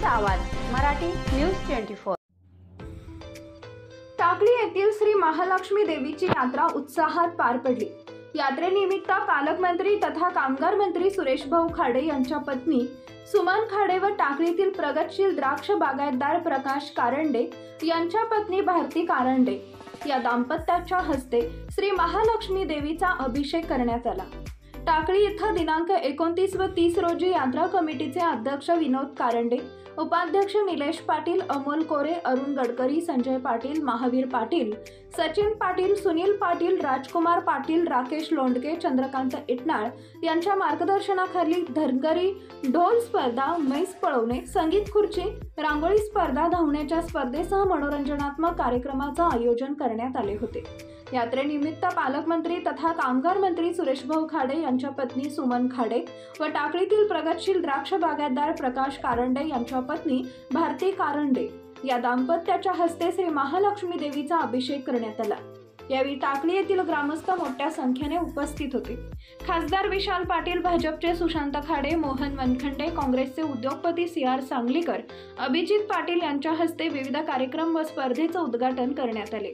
जनतेचा आवाज मराठी न्यूज 24। टाकळी येथील श्री महालक्ष्मी देवीची यात्रा उत्साहात पार पडली। यात्रेनिमित्त पालकमंत्री तथा कामगार मंत्री सुरेश भाऊ खाडे यांच्या पत्नी सुमन खाडे व टाकळीतील प्रगतशील द्राक्ष बागायतदार प्रकाश कारंडे यांच्या पत्नी भारती कारंडे या दाम्पत्याच्या हस्ते श्री महालक्ष्मी देवीचा अभिषेक करण्यात आला। टाकळी येथे दिनांक 29 व 30 रोजी यात्रा कमिटीचे अध्यक्ष विनोद कारंडे, उपाध्यक्ष निलेश पाटील, अमोल कोरे, अरुण गडकरी, संजय पाटील, महावीर पाटील, सचिन पाटील, सुनील पाटील, राजकुमार पाटील, राकेश लोंडके, चंद्रकांत इटनाळ यांच्या मार्गदर्शनाखाली धनगरी ढोल स्पर्धा, म्हैस पळवणे, संगीत खुर्ची, रांगोळी स्पर्धा, धावण्याच्या स्पर्धेसह मनोरंजनात्मक कार्यक्रमाचे आयोजन करण्यात आले होते। यात्रेनिमित्त पालकमंत्री तथा कामगार मंत्री सुरेश भाऊ खाडे यांच्या पत्नी सुमन खाडे व टाकळीतील प्रगतशील द्राक्ष बागायतदार प्रकाश कारंडे यांच्या पत्नी भारती कारंडे या दाम्पत्याच्या हस्ते श्री महालक्ष्मी देवीचा अभिषेक करण्यात आला। यावेळी टाकळी येथील ग्रामस्थ मोठ्या संख्येने उपस्थित होते। खासदार विशाल पाटील, भाजपचे सुशांत खाडे, मोहन वनखंडे, काँग्रेसचे उद्योगपती CR सांगलीकर, अभिजित पाटील यांच्या हस्ते विविध कार्यक्रम व स्पर्धेचे उद्घाटन करण्यात आले।